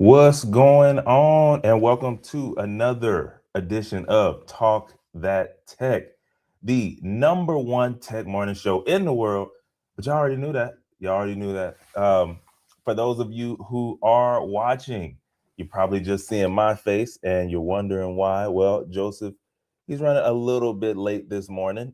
What's going on? And welcome to another edition of Talk That Tech, the number one tech morning show in the world. But y'all already knew that. Y'all already knew that. For those of you who are watching, you're probably just seeing my face and you're wondering why. Well, Joseph, he's running a little bit late this morning.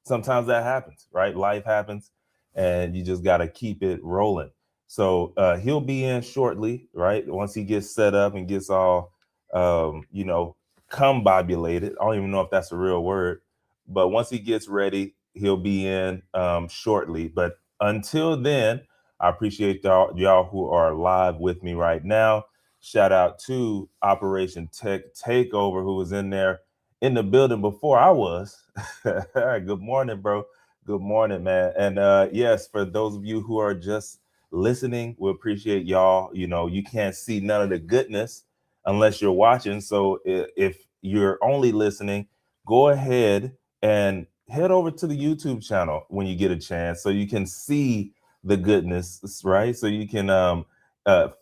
Sometimes that happens, right? Life happens, and you just got to keep it rolling. So he'll be in shortly, right? Once he gets set up and gets all, combobulated. I don't even know if that's a real word, but once he gets ready, he'll be in shortly. But until then, I appreciate y'all who are live with me right now. Shout out to Operation Tech Takeover, who was in there in the building before I was. Good morning, bro. Good morning, man. And yes, for those of you who are just listening, we appreciate y'all. You know, you can't see none of the goodness unless you're watching. So if you're only listening, go ahead and head over to the YouTube channel when you get a chance so you can see the goodness, right? So you can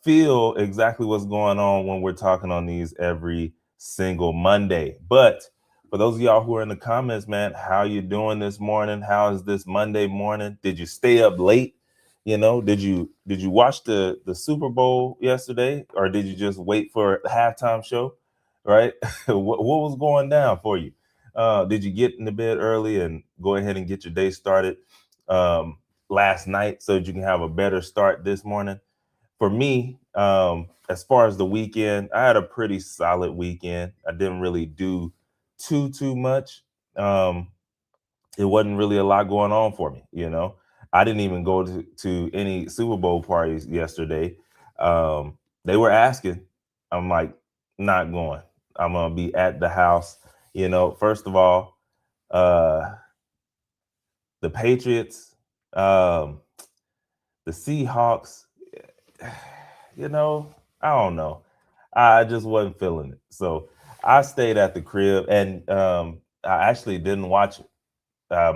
feel exactly what's going on when we're talking on these every single Monday. But for those of y'all who are in the comments, man, how you doing this morning? How is this Monday morning? Did you stay up late? You know, did you watch the Super Bowl yesterday, or did you just wait for the halftime show? Right? what was going down for you? Did you get in the bed early and go ahead and get your day started last night so that you can have a better start this morning? For me, as far as the weekend, I had a pretty solid weekend. I didn't really do too much. Um, it wasn't really a lot going on for me, you know. I didn't even go to any Super Bowl parties yesterday. They were asking. I'm like, not going. I'm gonna be at the house. You know, first of all, uh, the Patriots, the Seahawks, you know, I don't know. I just wasn't feeling it. So I stayed at the crib and I actually didn't watch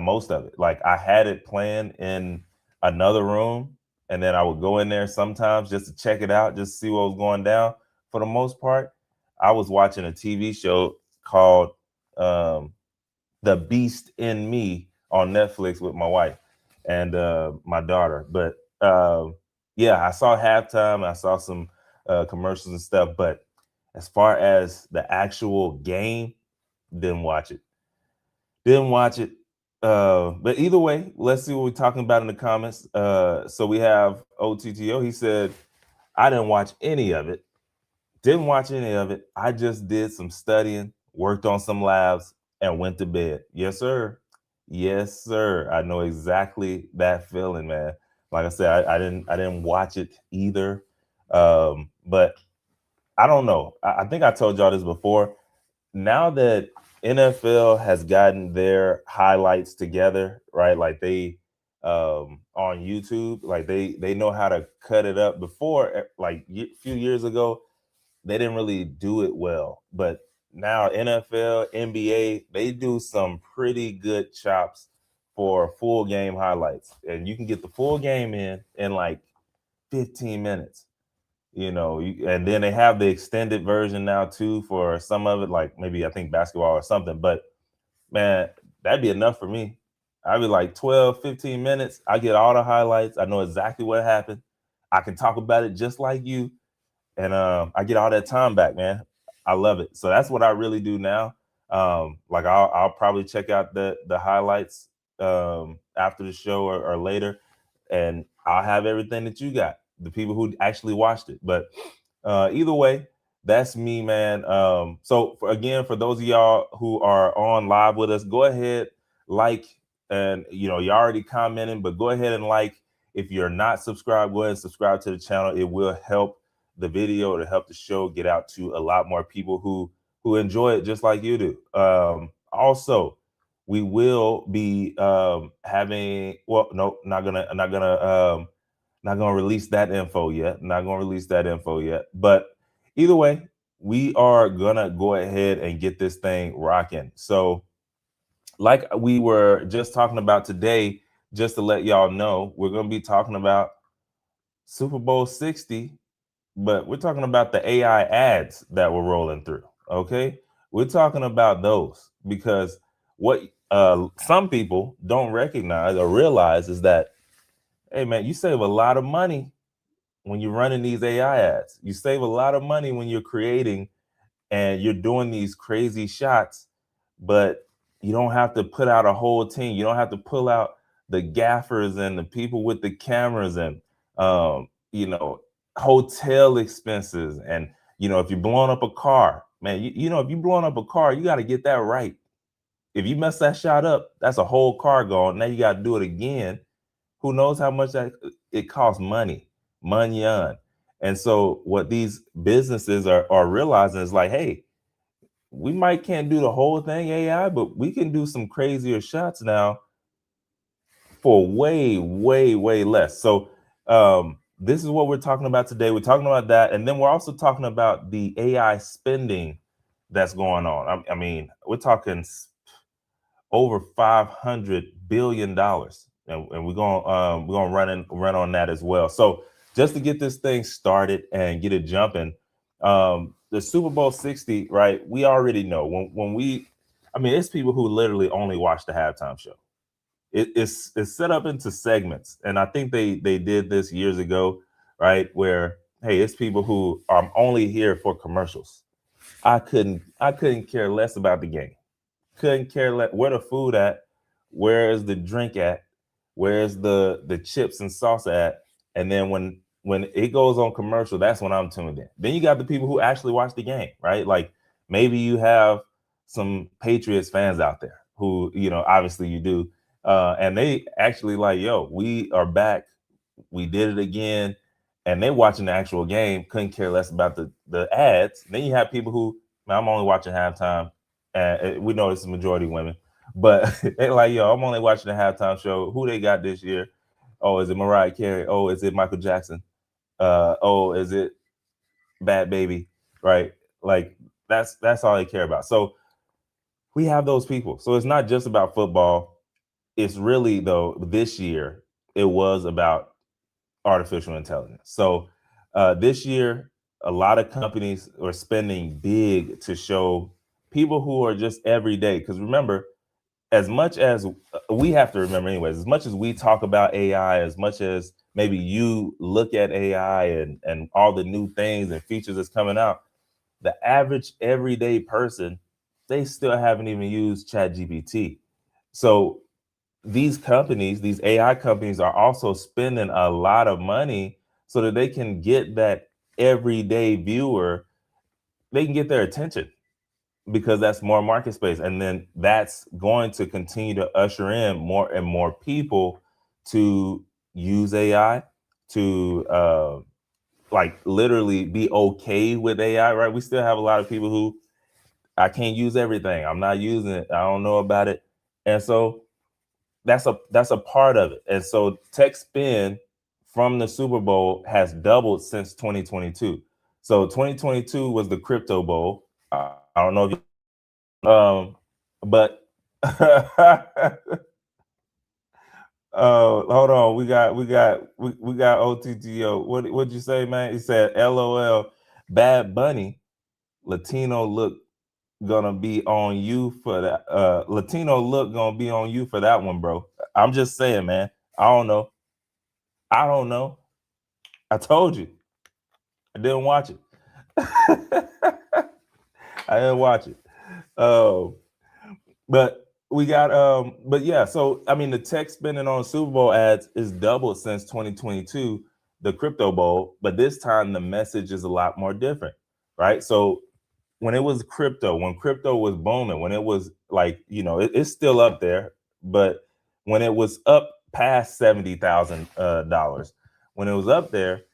most of it. Like I had it planned in another room and then I would go in there sometimes just to check it out, just see what was going down. For the most part, I was watching a TV show called The Beast in Me on Netflix with my wife and my daughter. But yeah, I saw halftime. I saw some commercials and stuff. But as far as the actual game, didn't watch it. Didn't watch it. But either way, let's see what we're talking about in the comments. So we have OTTO. He said, I didn't watch any of it. Didn't watch any of it. I just did some studying, worked on some labs, and went to bed. Yes, sir. Yes, sir. I know exactly that feeling, man. Like I said, I didn't watch it either. But I don't know. I think I told y'all this before. Now that NFL has gotten their highlights together, right? Like they on YouTube, like they know how to cut it up. Before, like a few years ago, they didn't really do it well. But now NFL, NBA, they do some pretty good chops for full game highlights. And you can get the full game in like 15 minutes. You know, and then they have the extended version now too for some of it, like maybe I think basketball or something. But man, that'd be enough for me. I'd be like 12, 15 minutes. I get all the highlights. I know exactly what happened. I can talk about it just like you and I get all that time back, man. I love it. So that's what I really do now. Like I'll probably check out the highlights after the show or later, and I'll have everything that you got. The people who actually watched it, but either way, that's me, man. Again, for those of y'all who are on live with us, go ahead, like, and you know you're already commenting, but go ahead and like. If you're not subscribed, go ahead and subscribe to the channel. It will help the video to help the show get out to a lot more people who enjoy it just like you do. Also, we will be having no, not gonna release that info yet. Not gonna release that info yet. But either way, we are gonna go ahead and get this thing rocking. So, like we were just talking about today, just to let y'all know, we're gonna be talking about Super Bowl 60 but we're talking about the AI ads that were rolling through. Okay, we're talking about those because what some people don't recognize or realize is that, hey man, you save a lot of money when you're running these AI ads. You save a lot of money when you're creating and you're doing these crazy shots, but you don't have to put out a whole team. You don't have to pull out the gaffers and the people with the cameras and you know, hotel expenses. And if you're blowing up a car, man, if you're blowing up a car, you got to get that right. If you mess that shot up, that's a whole car gone. Now you got to do it again. Who knows how much that it costs money, money on. And so what these businesses are realizing is like, hey, we might can't do the whole thing AI, but we can do some crazier shots now for way, way, way less. So this is what we're talking about today. We're talking about that, and then we're also talking about the AI spending that's going on. I mean, we're talking over $500 billion, and we're gonna run on that as well. So just to get this thing started and get it jumping, the Super Bowl 60, right? We already know it's people who literally only watch the halftime show. It's set up into segments, and I think they did this years ago, right? Where hey, it's people who are only here for commercials. I couldn't care less about the game. Couldn't care less where the food at, where is the drink at, where's the chips and salsa at, and then when it goes on commercial, that's when I'm tuned in. Then you got the people who actually watch the game, right? Like maybe you have some Patriots fans out there who obviously you do, and they actually like, yo, we are back, we did it again, and they watching the actual game, couldn't care less about the ads. Then you have people who, man, I'm only watching halftime, and we know it's a majority women, but they're like, yo, I'm only watching the halftime show. Who they got this year? Oh, is it Mariah Carey? Oh, is it Michael Jackson? Oh, is it Bad Baby? Right? Like that's all they care about. So we have those people. So it's not just about football. It's really, though, this year it was about artificial intelligence. So this year, a lot of companies are spending big to show people who are just everyday. Because remember, as much as we have to remember, anyways, as much as we talk about AI, as much as maybe you look at AI and all the new things and features that's coming out, the average everyday person, they still haven't even used ChatGPT. So these companies, these AI companies, are also spending a lot of money so that they can get that everyday viewer, they can get their attention because that's more market space. And then that's going to continue to usher in more and more people to use AI, to like literally be okay with AI, right? We still have a lot of people who, I can't use everything. I'm not using it. I don't know about it. And so that's a part of it. And so tech spend from the Super Bowl has doubled since 2022. So 2022 was the crypto bowl. I don't know if but oh, hold on. We got OTTO. What'd you say, man? He said, LOL, Bad Bunny, Latino look gonna be on you for that. Latino look gonna be on you for that one, bro. I'm just saying, man. I don't know. I don't know. I told you. I didn't watch it. I didn't watch it. Oh, but we got but yeah, so I mean the tech spending on Super Bowl ads is doubled since 2022, the crypto bowl, but this time the message is a lot more different, right? So when it was crypto, when crypto was booming, when it was like, it's still up there, but when it was up past $70,000, when it was up there,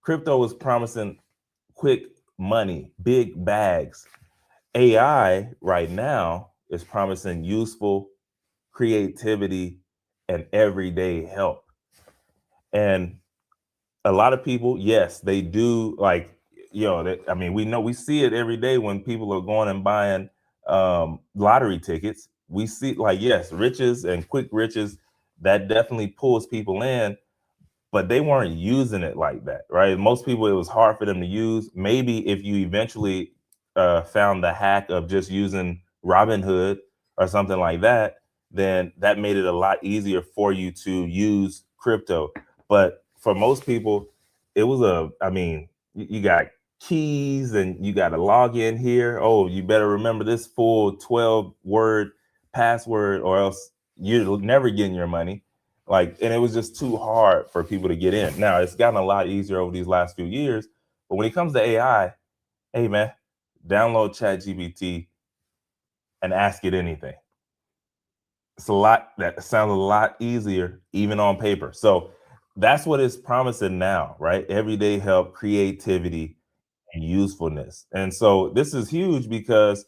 crypto was promising quick money, big bags. AI right now is promising useful creativity and everyday help. And a lot of people, yes, they do like, we see it every day when people are going and buying lottery tickets. We see, like, yes, riches and quick riches, that definitely pulls people in. but they weren't using it like that, right? Most people, it was hard for them to use. Maybe if you eventually found the hack of just using Robinhood or something like that, then that made it a lot easier for you to use crypto. But for most people, it was I mean, you got keys and you got to log in here. Oh, you better remember this full 12-word password or else you're never getting your money. Like, and it was just too hard for people to get in. Now it's gotten a lot easier over these last few years, but when it comes to AI, hey man, download ChatGPT and ask it anything. It's a lot that sounds a lot easier, even on paper. So that's what it's promising now, right? Everyday help, creativity, and usefulness. And so this is huge because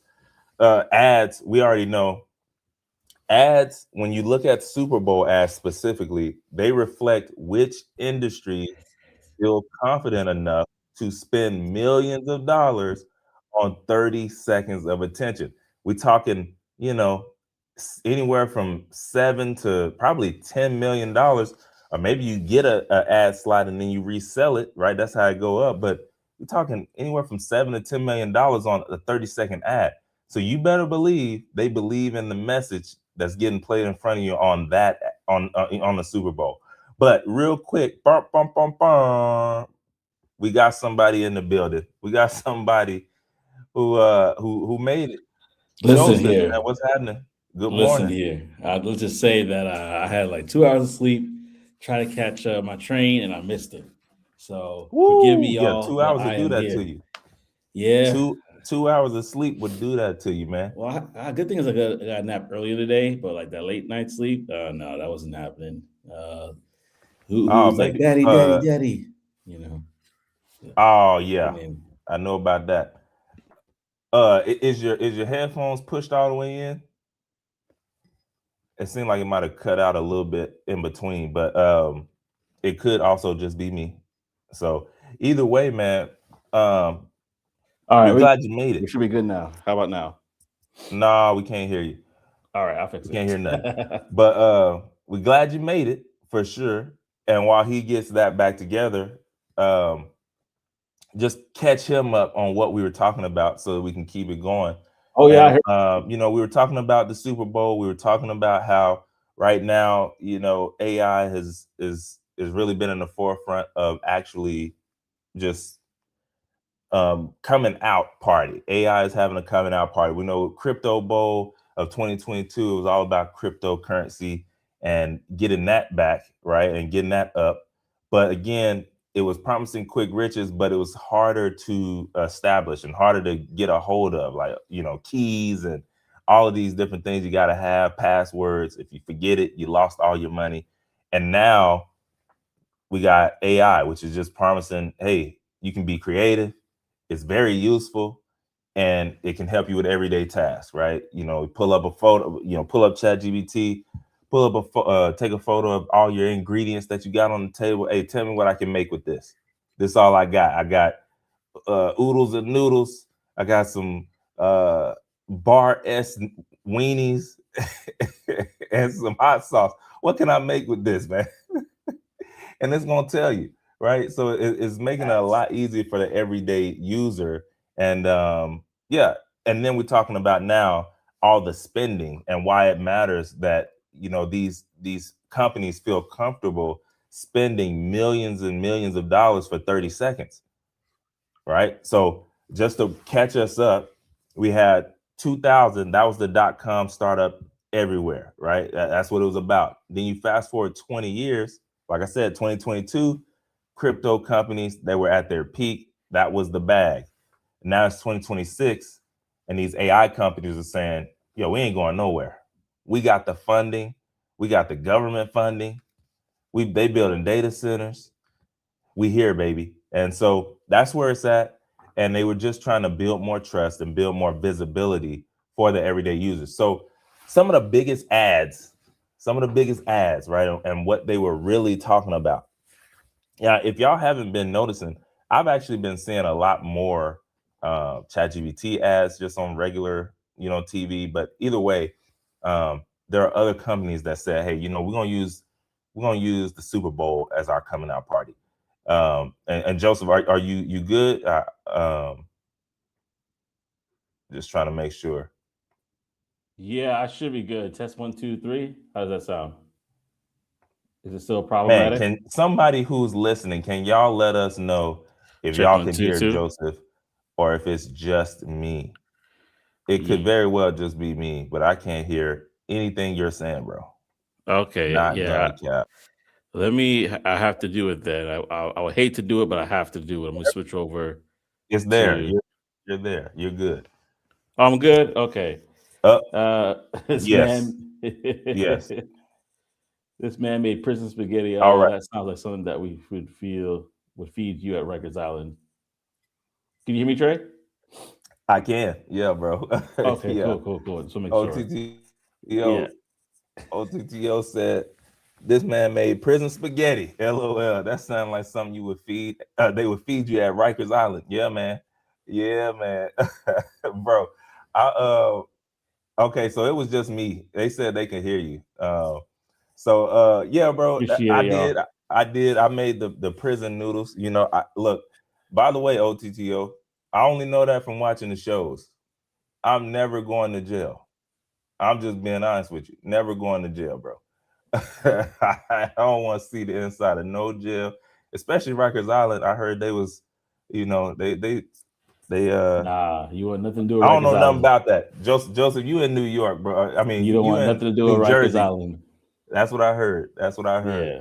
ads, we already know ads, when you look at Super Bowl ads specifically, they reflect which industry feel confident enough to spend millions of dollars on 30 seconds of attention. We're talking, anywhere from 7 to probably $10 million, or maybe you get a ad slot and then you resell it, right? That's how it go up. But we're talking anywhere from $7 to $10 million on a 30-second ad. So you better believe they believe in the message that's getting played in front of you on that on the Super Bowl. But real quick, bum, bum, bum, bum, we got somebody in the building. We got somebody who made it. Listen Joseph, here. man, what's happening? Good Listen morning. here. Let's just say that I had like 2 hours of sleep, try to catch my train, and I missed it. So forgive me, Woo! Yeah, y'all, two but hours I would do am that to here. you. Yeah. Two hours of sleep would do that to you, man. Well, good thing is I got a nap earlier today, but like that late night sleep, no, that wasn't happening. Who Oh, was like, maybe. "Daddy, daddy, daddy," you know? Oh I yeah, mean, I know about that. Is your headphones pushed all the way in? It seemed like it might have cut out a little bit in between, but it could also just be me. So either way, man, um, All right, we're glad you made we it. should be good now. How about now? Nah, we can't hear you. All right, I'll We fix can't it. hear nothing. But we're glad you made it for sure. And while he gets that back together, um, just catch him up on what we were talking about so that we can keep it going. Oh yeah, I And heard. we were talking about the Super Bowl. We were talking about how right now, AI is really been in the forefront of actually just coming out party. AI is having a coming out party. We know Crypto Bowl of 2022, it was all about cryptocurrency and getting that back, right? And getting that up. But again, it was promising quick riches, but it was harder to establish and harder to get a hold of, like, keys and all of these different things you got to have, passwords. If you forget it, you lost all your money. And now we got AI, which is just promising, hey, you can be creative. It's very useful and it can help you with everyday tasks, right? Pull up a photo, pull up ChatGPT, pull up take a photo of all your ingredients that you got on the table. Hey, tell me what I can make with this. This is all I got. I got oodles and noodles. I got some bar S weenies and some hot sauce. What can I make with this, man? And it's gonna tell you, right? So it's making it a lot easier for the everyday user. And yeah, and then we're talking about now all the spending and why it matters that these companies feel comfortable spending millions and millions of dollars for 30 seconds, right? So just to catch us up, we had 2000, that was the .com startup everywhere, right? That's what it was about. Then you fast forward 20 years, like I said, 2022, crypto companies, they were at their peak. That was the bag. Now it's 2026, and these AI companies are saying, yo, we ain't going nowhere. We got the funding, we got the government funding, they building data centers, we here, baby. And so that's where it's at. And they were just trying to build more trust and build more visibility for the everyday users. So some of the biggest ads, right? And what they were really talking about. Yeah, if y'all haven't been noticing, I've actually been seeing a lot more ChatGPT ads just on regular, TV. But either way, there are other companies that said, hey, we're gonna use use the Super Bowl as our coming out party. And Joseph, are you good? Just trying to make sure. Yeah, I should be good. Test 1, 2, 3. How does that sound? Is it still Man, problematic? can somebody who's listening, can y'all let us know if Check y'all 1, can 2, hear 2. Joseph or if it's just me? It could Ye- very well just be me, but I can't hear anything you're saying, bro. Okay, Not yeah. gonna cap. I have to do it then. I would hate to do it, but I have to do it. I'm gonna switch over It's there. to. You're there. You're good. I'm good. Okay. Uh, This yes. man, Yes. this man made prison spaghetti. All right. That sounds like something that we would feed you at Rikers Island. Can you hear me, Trey? I can. Yeah, bro. Okay, Yeah. cool. Just want to make sure. OTTO OTTO said this man made prison spaghetti. LOL. That sounds like something you would feed. They would feed you at Rikers Island. Yeah, man. Yeah, man. Bro. Okay, so it was just me. They said they could hear you. Yeah, bro. Appreciate it, y'all. I made the prison noodles. Look, by the way, OTTO, I only know that from watching the shows. I'm never going to jail. I'm just being honest with you. Never going to jail, bro. I don't want to see the inside of no jail, especially Rikers Island. I heard they was, they Nah, you want nothing to do with I don't Rikers know nothing Island. about that. Joseph, you in New York, bro. I mean, You don't you want in nothing to do with New Rikers Jersey. Island. That's what I heard. Yeah,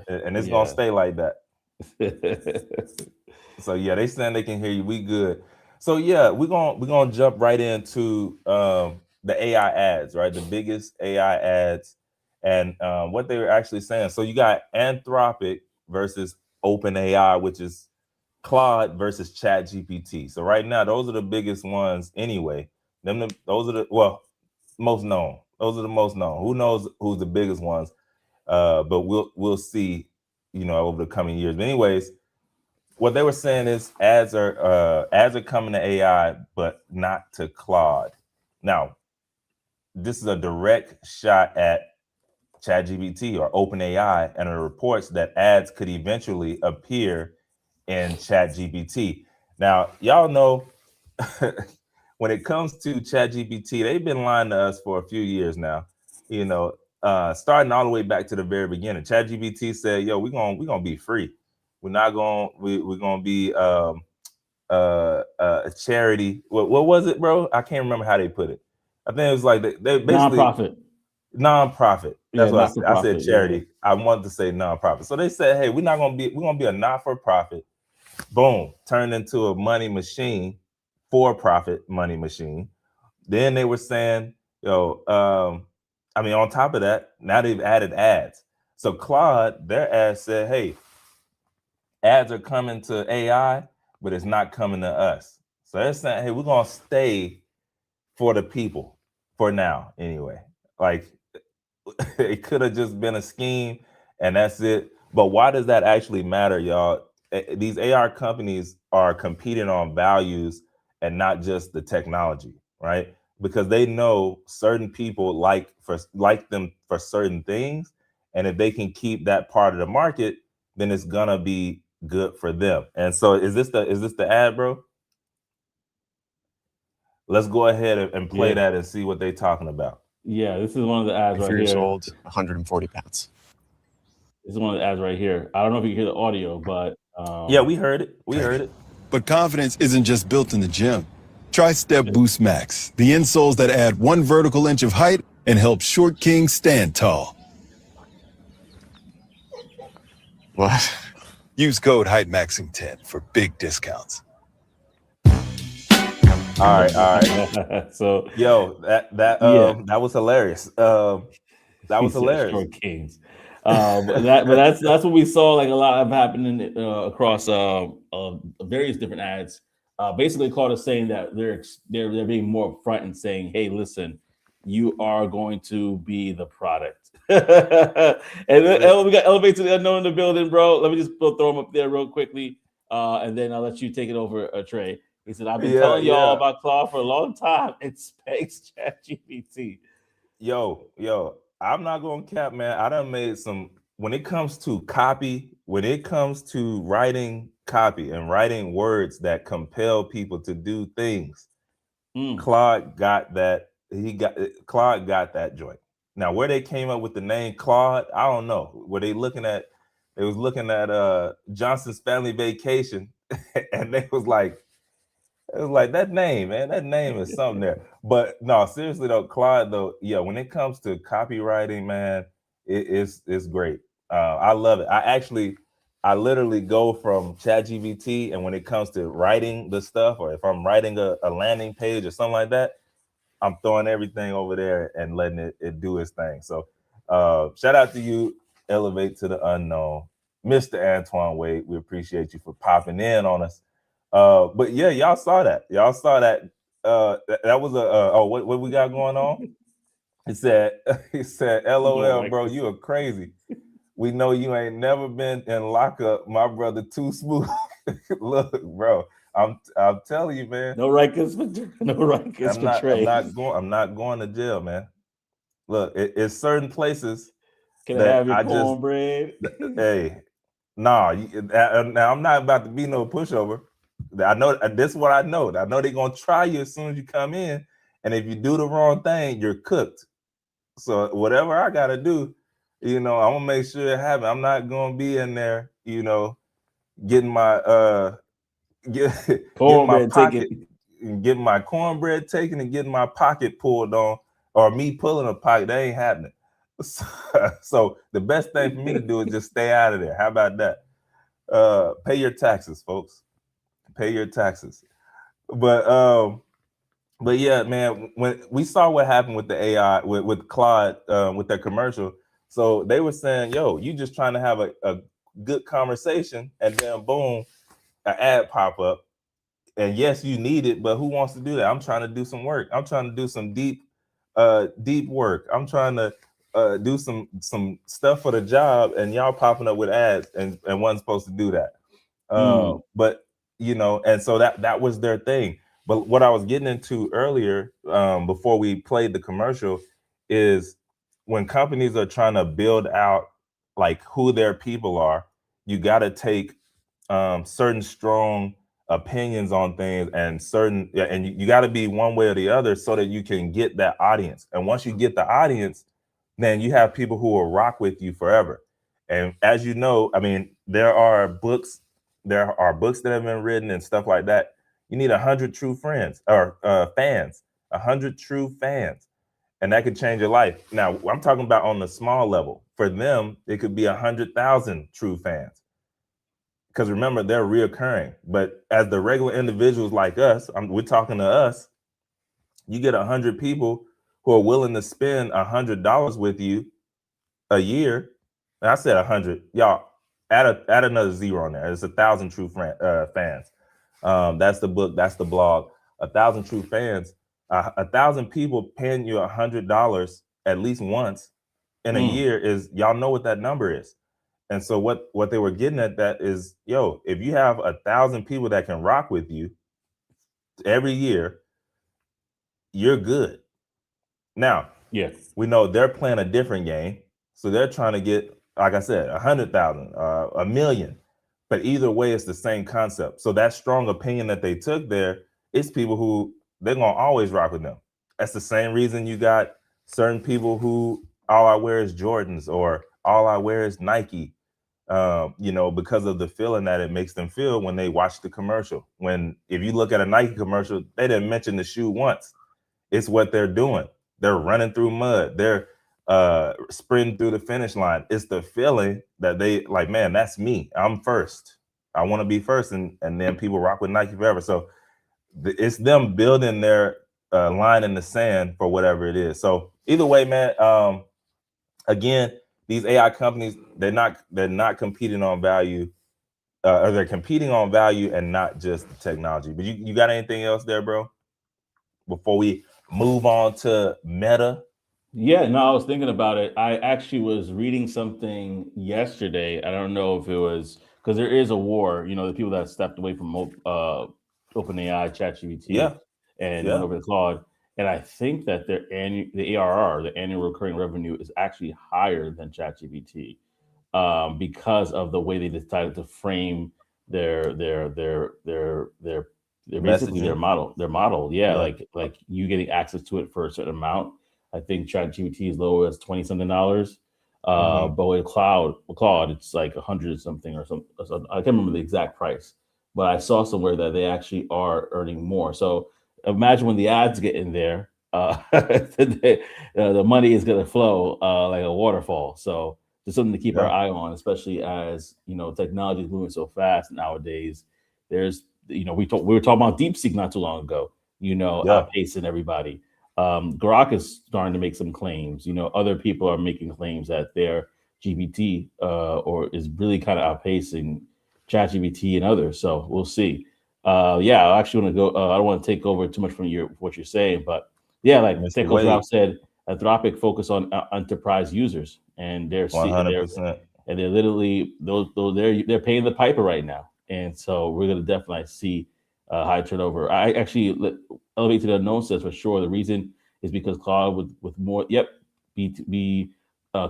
And it's gonna stay like that. So yeah, they saying they can hear you. We good. So yeah, we're gonna jump right into the AI ads, right? The biggest AI ads and what they were actually saying. So you got Anthropic versus OpenAI, which is Claude versus ChatGPT. So right now, those are the biggest ones anyway. Those are the most known. Those are the most known. Who knows who's the biggest ones? But we'll see, over the coming years. But anyways, what they were saying is ads are coming to AI, but not to Claude. Now, this is a direct shot at ChatGPT or OpenAI, and it reports that ads could eventually appear in ChatGPT. Now, y'all know when it comes to ChatGPT, they've been lying to us for a few years now. Starting all the way back to the very beginning. ChatGPT said, "Yo, we're gonna be free. We're not gonna we're gonna be a charity. What was it, bro? I can't remember how they put it. I think it was like they basically nonprofit. Yeah, That's what not for I said. profit. Charity. Yeah. I wanted to say nonprofit. So they said, hey, we're gonna be a not for profit. Boom, turned into a money machine, for profit money machine. Then they were saying, on top of that, now they've added ads. So Claude, their ads said, hey, ads are coming to AI, but it's not coming to us. So they're saying, hey, we're gonna stay for the people for now, anyway. Like it could have just been a scheme and that's it. But why does that actually matter, y'all? These AI companies are competing on values and not just the technology, right? Because they know certain people like them for certain things, and if they can keep that part of the market, then it's gonna be good for them. And so, is this the ad, bro? Let's go ahead and play that and see what they're talking about. Yeah, this is one of the ads right here. years old, 140 pounds. This is one of the ads right here. I don't know if you can hear the audio, but yeah, we heard it. We heard it. But confidence isn't just built in the gym. Try Step Boost Max, the insoles that add 1 vertical inch of height and help short kings stand tall. What? Use code HeightMaxing10 for big discounts. All right. So yo, that was hilarious. That was hilarious. Short kings. That's what we saw. Like a lot of happening across various different ads. Basically, Claude is saying that they're being more upfront and saying, "Hey, listen, you are going to be the product." And then, we got Elevate to the Unknown in the building, bro. Let me just throw him up there real quickly, and then I'll let you take it over, Trey. He said, "I've been telling y'all about Claude for a long time. It specs ChatGPT." Yo, I'm not gonna cap, man. I done made some when it comes to copy, when it comes to writing copy and writing words that compel people to do things, Claude got that. Claude got that joint. Now, where they came up with the name Claude, I don't know. Were they looking at? They was looking at Johnson's Family Vacation, and they was like, it was like that name, man. That name is something there. But no, seriously though, Claude though, yeah. When it comes to copywriting, man, it's great. I love it. I literally go from ChatGPT, and when it comes to writing the stuff, or if I'm writing a landing page or something like that, I'm throwing everything over there and letting it do its thing. So shout out to you, Elevate to the Unknown, Mr. Antoine Wade. We appreciate you for popping in on us. But yeah, y'all saw that. Y'all saw that. That was what we got going on? He said, LOL, bro, you are crazy. We know you ain't never been in lockup, my brother. Too smooth. Look, bro, I'm telling you, man. No Rikers for Trey. I'm not going to jail, man. Look, it's certain places. Can I have your cornbread? Hey, nah. Now I'm not about to be no pushover. I know this is what I know. I know they're gonna try you as soon as you come in, and if you do the wrong thing, you're cooked. So whatever I gotta do, I'm gonna make sure it happens. I'm not gonna be in there, getting my getting my pocket, getting my cornbread taken, and getting my pocket pulled on, or me pulling a pocket. That ain't happening. So the best thing for me to do is just stay out of there. How about that? Pay your taxes, folks. Pay your taxes. But yeah, man, when we saw what happened with the AI, with Claude, with their commercial, so they were saying, yo, you just trying to have a good conversation, and then boom, an ad pop up. And yes, you need it, but who wants to do that? I'm trying to do some work. I'm trying to do some deep work. I'm trying to do some stuff for the job, and y'all popping up with ads, and wasn't supposed to do that. But and so that was their thing. But what I was getting into earlier, before we played the commercial, is when companies are trying to build out like who their people are, you got to take certain strong opinions on things, and you got to be one way or the other so that you can get that audience. And once you get the audience, then you have people who will rock with you forever. And as you know, I mean, there are books that have been written and stuff like that. You need 100 true friends or fans, 100 true fans, and that could change your life. Now, I'm talking about on the small level. For them, it could be 100,000 true fans. Because remember, they're reoccurring. But as the regular individuals like us, we're talking to us, you get 100 people who are willing to spend $100 with you a year. And I said 100. Y'all, add another zero on there. It's 1,000 true fans. That's the book. That's the blog. 1,000 true fans. 1,000 people paying you $100 at least once in a year is, y'all know what that number is. And so what they were getting at that is, yo, if you have 1,000 people that can rock with you every year, you're good. Now, yes, we know they're playing a different game. So they're trying to get, like I said, 100,000, 1,000,000. But either way, it's the same concept. So that strong opinion that they took there, it's people who they're going to always rock with them. That's the same reason you got certain people who all I wear is Jordans or all I wear is Nike, because of the feeling that it makes them feel when they watch the commercial. If you look at a Nike commercial, they didn't mention the shoe once. It's what they're doing. They're running through mud. They're sprinting through the finish line. It's the feeling that they like, man, that's me. I'm first. I want to be first. And then people rock with Nike forever. So it's them building their line in the sand for whatever it is. So either way, man, again, these AI companies, they're not competing on value, or they're competing on value and not just the technology. But you got anything else there, bro? Before we move on to Meta? Yeah, no, I was thinking about it. I actually was reading something yesterday. I don't know if it was because there is a war, the people that stepped away from OpenAI, ChatGPT, and went over to Claude. And I think that the ARR, the annual recurring revenue, is actually higher than ChatGPT. because of the way they decided to frame their basically their Messaging. model. Yeah, Yeah. like you getting access to it for a certain amount. I think ChatGPT is low as $20 something. Mhm. But with Claude, it's like 100 something or something. I can't remember the exact price, but I saw somewhere that they actually are earning more. So imagine when the ads get in there, the money is going to flow like a waterfall. So just something to keep our Yeah. eye on, especially as technology is moving so fast nowadays. There's we were talking about DeepSeek not too long ago. Yeah. Outpacing everybody. Grok is starting to make some claims. Other people are making claims that their GPT or is really kind of outpacing ChatGPT and others. So we'll see. Yeah, I actually want to go. I don't want to take over too much from what you're saying, but yeah, like Mr. Teko's Ralph Wade, said, Anthropic focus on enterprise users, and they're 100%. and they're literally those they're paying the piper right now, and so we're gonna definitely see high turnover. I actually elevate to the unknown says for sure the reason is because cloud with more B2B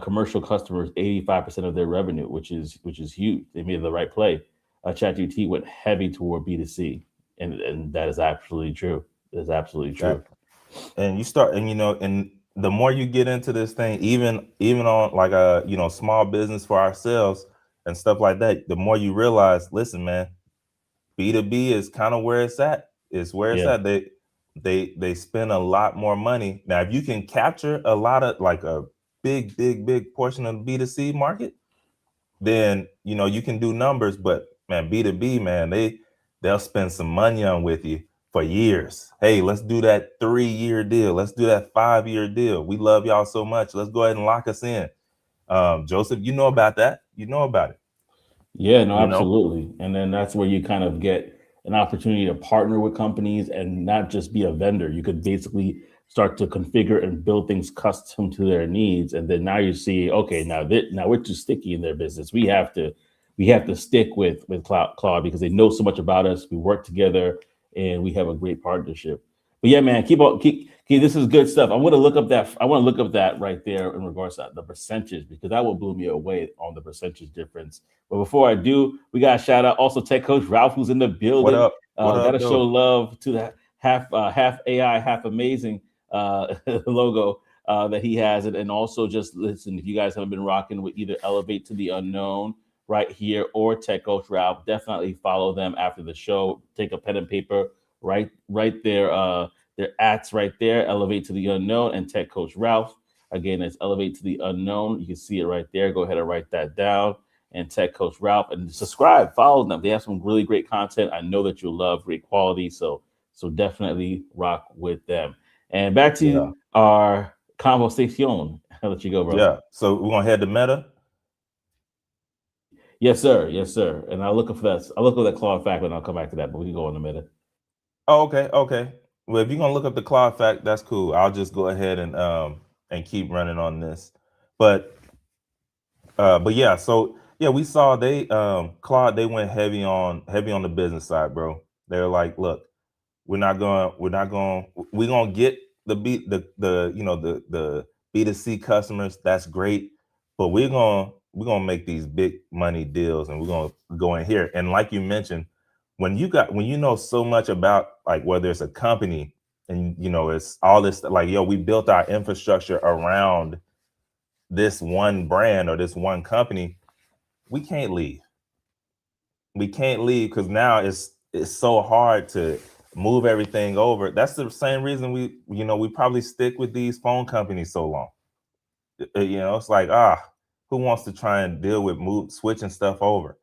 commercial customers 85% of their revenue, which is huge. They made the right play. ChatGPT went heavy toward B2C, and that is absolutely true. That is absolutely true. That and you start and the more you get into this thing, even on like a small business for ourselves and stuff like that, the more you realize, listen, man, B2B is kind of where it's at. It's where it's Yeah, at. They spend a lot more money. Now, if you can capture a lot of like a big portion of the B2C market, then you can do numbers. But man, B2B, man, they'll spend some money on with you for years. Hey, let's do that 3-year deal. Let's do that 5-year deal. We love y'all so much. Let's go ahead and lock us in. Joseph, you know about that. You know about it. yeah, no, You know? absolutely. And then that's where you kind of get an opportunity to partner with companies and not just be a vendor. You could basically start to configure and build things custom to their needs. And then now you see, okay, now we're too sticky in their business. We have to stick with Cloud because they know so much about us. We work together and we have a great partnership. But yeah, man, keep this is good stuff. I want to look up that right there in regards to the percentage because that will blow me away on the percentage difference. But before I do, we got to shout out also Tech Coach Ralph, who's in the What building. up? What Got up, to show though? love to the half AI, half amazing logo that he has. And also just listen, if you guys haven't been rocking with either Elevate to the Unknown right here or Tech Coach Ralph, definitely follow them after the show. Take a pen and paper, right there. Their ads right there, Elevate to the Unknown and Tech Coach Ralph. Again, it's Elevate to the Unknown. You can see it right there. Go ahead and write that down. And Tech Coach Ralph, and subscribe, follow them. They have some really great content. I know that you'll love great quality, so definitely rock with them. And back Yeah. to our conversation. I'll let you go, bro. Yeah. So we're gonna head to Meta. Yes, sir. Yes, sir. And I'll look for that. I'll look for that Claude fact, and I'll come back to that. But we can go in a minute. Oh, okay, okay. Well, if you're gonna look up the Claude fact, that's cool. I'll just go ahead and keep running on this. But but yeah, so yeah, we saw Claude, they went heavy on the business side, bro. They're like, look, we're gonna get the B2C customers. That's great, but we're gonna make these big money deals, and we're gonna go in here. And like you mentioned, when you know so much about like whether it's a company and it's all this like, yo, we built our infrastructure around this one brand or this one company, we can't leave. We can't leave because now it's so hard to move everything over. That's the same reason we probably stick with these phone companies so long. It's like, who wants to try and deal with switching stuff over?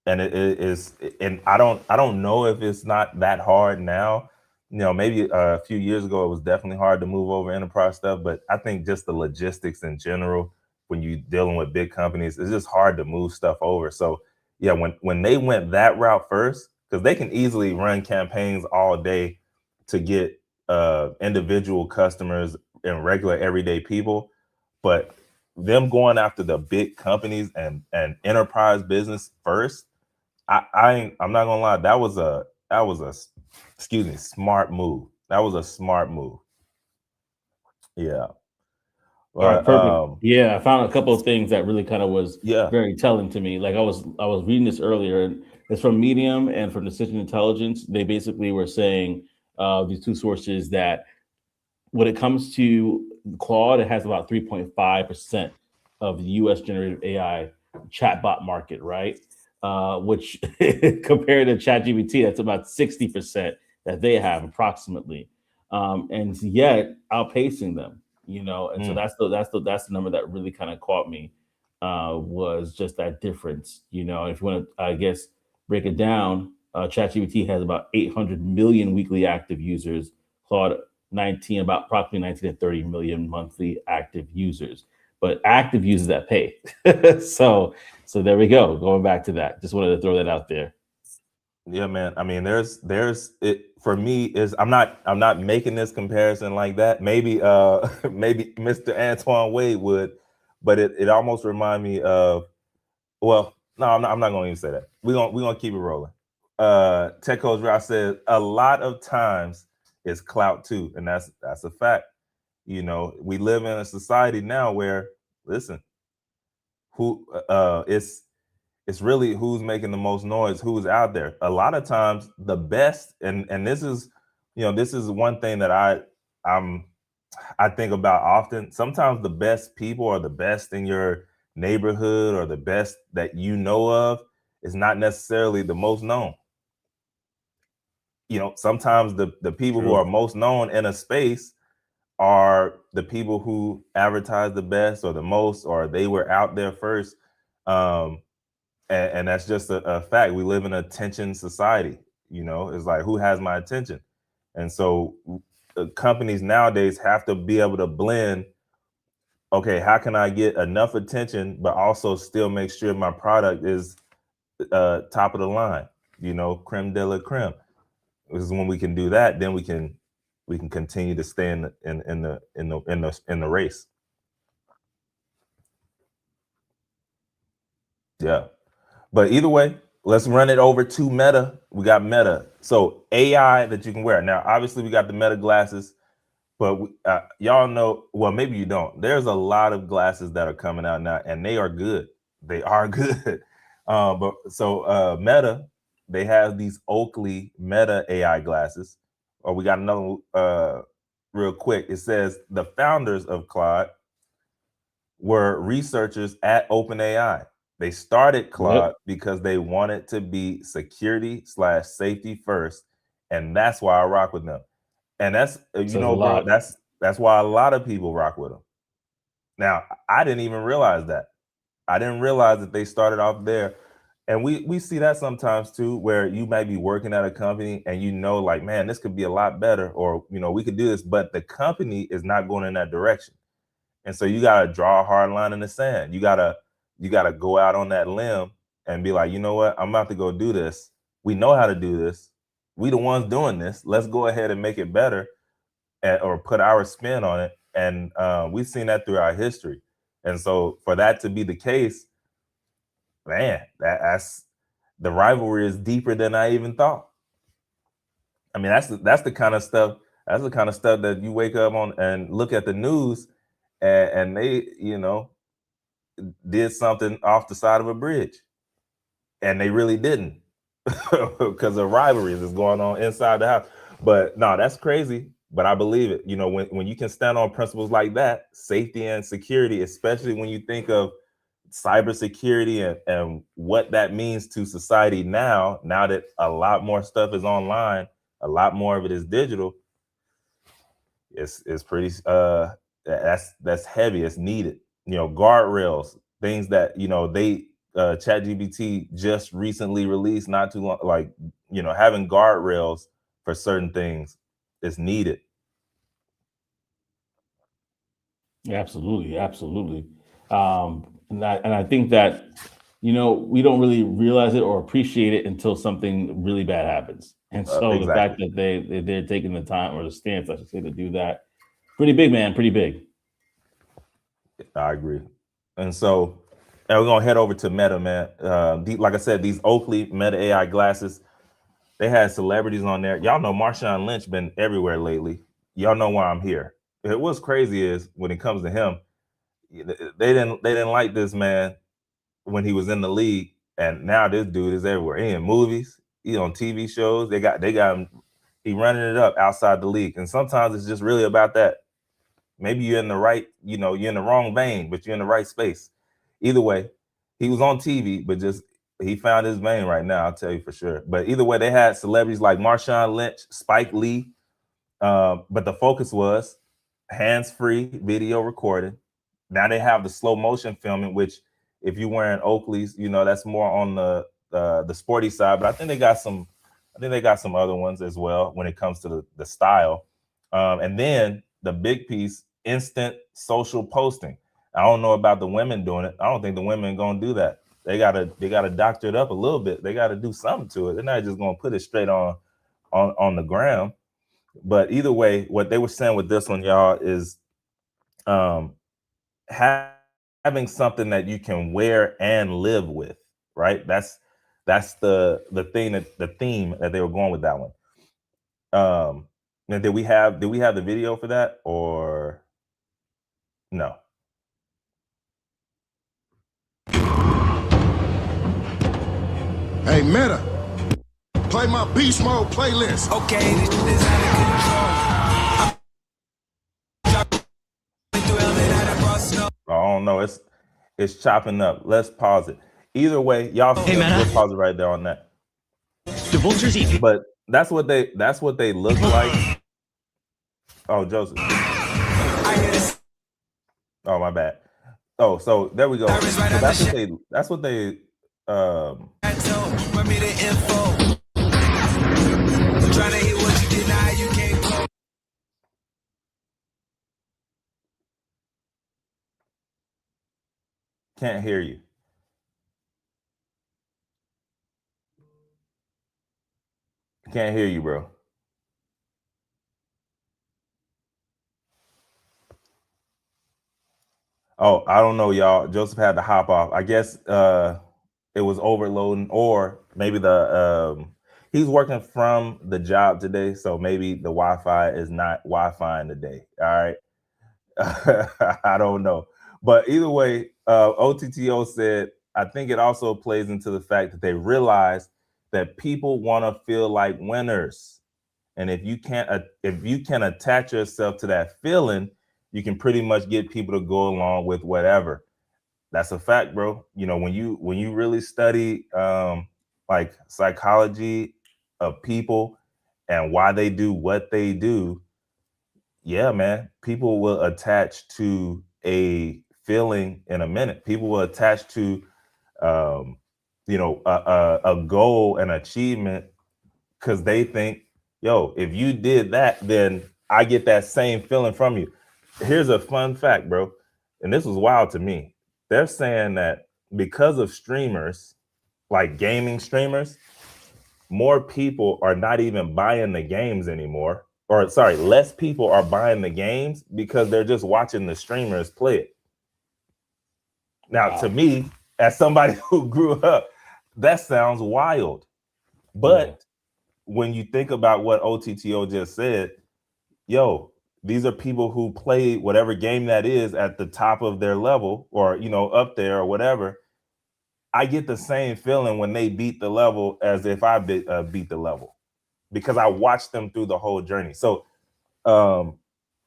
And it is, and I don't know if it's not that hard now. Maybe a few years ago it was definitely hard to move over enterprise stuff, but I think just the logistics in general, when you're dealing with big companies, it's just hard to move stuff over. So yeah, when they went that route first, because they can easily run campaigns all day to get individual customers and regular everyday people, but them going after the big companies and enterprise business first, I'm not gonna lie, that was a excuse me, smart move. That was a smart move. Yeah. All right, But perfect. Yeah, I found a couple of things that really kind of was yeah. very telling to me. Like I was reading this earlier, and it's from Medium and from Decision Intelligence. They basically were saying these two sources that when it comes to Claude, it has about 3.5% of the US generative AI chatbot market, right? Which compared to ChatGPT, that's about 60% that they have approximately. And yet outpacing them, and so Mm. that's the number that really kind of caught me, was just that difference. If you want to, I guess, break it down, ChatGPT has about 800 million weekly active users. Claude 19, about approximately 19 to 30 million monthly active users, but active users that pay. so there we go. Going back to that, just wanted to throw that out there. Yeah, man. I mean, there's it for me is I'm not making this comparison like that. Maybe maybe Mr. Antoine Wade would, but it almost remind me of, well, no, I'm not gonna even say that. We're gonna keep it rolling. Takeover, I said a lot of times it's clout too, and that's a fact. We live in a society now where, listen, who it's really who's making the most noise, who's out there. A lot of times the best, and this is, this is one thing that I think about often. Sometimes the best people or the best in your neighborhood or the best that you know of is not necessarily the most known. Sometimes the people who True. are most known in a space are the people who advertise the best or the most, or they were out there first. And that's just a fact. We live in an attention society. It's like, who has my attention? And so companies nowadays have to be able to blend, okay, how can I get enough attention but also still make sure my product is top of the line, creme de la creme. This is when we can do that, then we can continue to stay in the race. Yeah. But either way, let's run it over to Meta. We got Meta. So AI that you can wear. Now, obviously, we got the Meta glasses, but y'all know, well, maybe you don't. There's a lot of glasses that are coming out now, and they are good. They are good. Meta, they have these Oakley Meta AI glasses. Or we got another real quick. It says the founders of Claude were researchers at OpenAI. They started Claude because they wanted to be security/safety first, and that's why I rock with them. And that's bro, that's why a lot of people rock with them. Now, I didn't even realize that. I didn't realize that they started off there. And we see that sometimes too, where you might be working at a company and like, man, this could be a lot better, or we could do this, but the company is not going in that direction. And so you gotta draw a hard line in the sand. You gotta go out on that limb and be like, you know what? I'm about to go do this. We know how to do this. We the ones doing this. Let's go ahead and make it better, or put our spin on it. And we've seen that through our history. And so for that to be the case, man, that's the rivalry is deeper than I even thought. I mean, that's the kind of stuff. That's the kind of stuff that you wake up on and look at the news, and they, did something off the side of a bridge, and they really didn't, because of rivalries that's going on inside the house. But no, that's crazy. But I believe it. When you can stand on principles like that, safety and security, especially when you think of cybersecurity and what that means to society now that a lot more stuff is online, a lot more of it is digital. It's pretty that's heavy. It's needed. Guardrails, things that they ChatGPT just recently released not too long, like having guardrails for certain things is needed. Absolutely. And I think that we don't really realize it or appreciate it until something really bad happens. And so Exactly. The fact that they're taking the time, or the stance, I should say, to do that, pretty big, man, pretty big. I agree. And so now we're gonna head over to Meta, man. Like I said, these Oakley Meta AI glasses, they had celebrities on there. Y'all know Marshawn Lynch been everywhere lately. Y'all know why I'm here. What's crazy is when it comes to him, they didn't like this man when he was in the league, and now this dude is everywhere. He in movies, he on TV shows. They got him. He running it up outside the league, and sometimes it's just really about that. Maybe you're in the right, you're in the wrong vein, but you're in the right space. Either way, he was on TV, but just he found his vein right now. I'll tell you for sure. But either way, they had celebrities like Marshawn Lynch, Spike Lee, but the focus was hands-free video recording. Now they have the slow motion filming, which if you're wearing Oakley's, that's more on the sporty side. But I think they got some other ones as well when it comes to the style. And then the big piece, instant social posting. I don't know about the women doing it. I don't think the women gonna do that. They gotta doctor it up a little bit. They gotta do something to it. They're not just gonna put it straight on the ground. But either way, what they were saying with this one, y'all, is having something that you can wear and live with, right? That's the thing the theme that they were going with that one. And did we have the video for that or no? Hey, Meta, play my Beast Mode playlist. Okay, this shit is out of control. I don't know. It's chopping up. Let's pause it. Either way, y'all we'll pause it right there on that. The vultures eat. But that's what they look like. Oh, Joseph. Oh, my bad. Oh, so there we go. So that's what they Run me the info. Trying to hit what you did, now you can't go. can't hear you. Can't hear you, bro. Oh, I don't know, y'all. Joseph had to hop off. I guess it was overloading, or maybe he's working from the job today, so maybe the Wi-Fi is not Wi-Fi today. All right. I don't know. But either way, OTTO said, I think it also plays into the fact that they realize that people want to feel like winners. And if you can attach yourself to that feeling, you can pretty much get people to go along with whatever. That's a fact, bro. When you really study like psychology of people and why they do what they do, yeah, man, people will attach to a feeling in a minute. People will attach to a goal and achievement because they think, yo, if you did that, then I get that same feeling from you. Here's a fun fact, bro. And this was wild to me. They're saying that because of streamers, like gaming streamers, more people are not even buying the games anymore. Or sorry, less people are buying the games because they're just watching the streamers play it. Now, to me, as somebody who grew up, that sounds wild. But when you think about what OTTO just said, yo, these are people who play whatever game that is at the top of their level or, up there or whatever. I get the same feeling when they beat the level as if I beat the level because I watched them through the whole journey. So,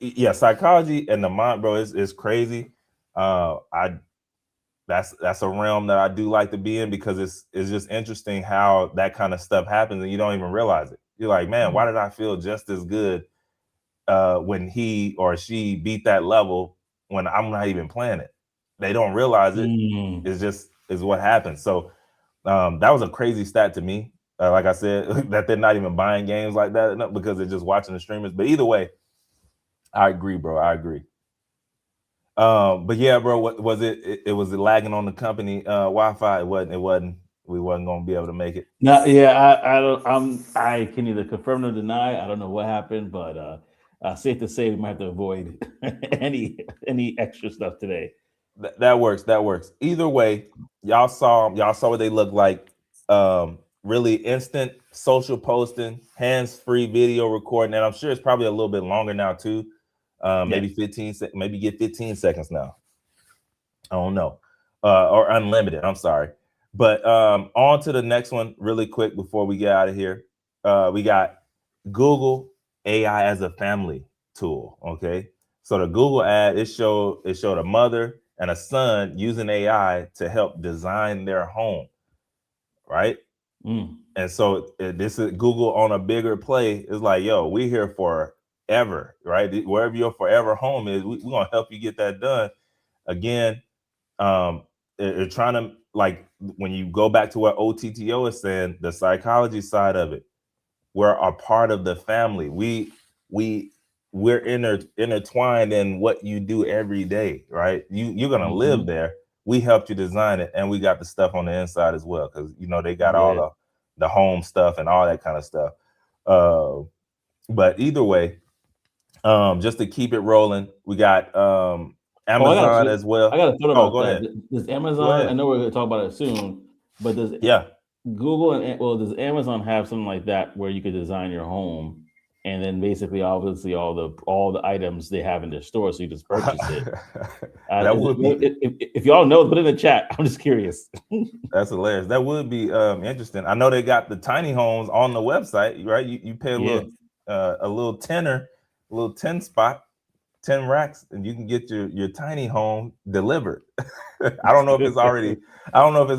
yeah, psychology and the mind, bro, is crazy. That's a realm that I do like to be in because it's just interesting how that kind of stuff happens and you don't even realize it. You're like, man, why did I feel just as good when he or she beat that level when I'm not even playing it? They don't realize it. It's what happens. So that was a crazy stat to me. Like I said, that they're not even buying games like that because they're just watching the streamers. But either way, I agree, bro. I agree. But yeah, bro, what was it? It was lagging on the company Wi-Fi. It wasn't. We wasn't gonna be able to make it. No, yeah, I can neither confirm nor deny. I don't know what happened, but safe to say we might have to avoid any extra stuff today. That works. Either way, y'all saw what they look like. Really instant social posting, hands-free video recording, and I'm sure it's probably a little bit longer now too. Maybe 15. Maybe get 15 seconds now. I don't know, or unlimited. I'm sorry. But on to the next one really quick before we get out of here. We got Google AI as a family tool. Okay. So the Google ad, it showed a mother and a son using AI to help design their home. Right. Mm. And so this is Google on a bigger play. It's like, yo, we here forever, right? Wherever your forever home is, we're gonna help you get that done. Again, they're trying to, like, when you go back to what OTTO is saying, the psychology side of it, we're a part of the family. We're intertwined in what you do every day, right? You're gonna live there. We helped you design it, and we got the stuff on the inside as well, because they got all the home stuff and all that kind of stuff. But either way, just to keep it rolling, we got Amazon as well. I got a thought Oh, about go that. ahead. Does Go Amazon? ahead. I know we're going to talk about it soon, but does Yeah. Google does Amazon have something like that where you could design your home, and then basically, obviously, all the items they have in their store, so you just purchase it? That would be, if y'all know, put it in the chat. I'm just curious. that's hilarious. That would be interesting. I know they got the tiny homes on the website, right? You pay a little tenner, a little 10 spot, 10 racks, and you can get your tiny home delivered. I don't know if it's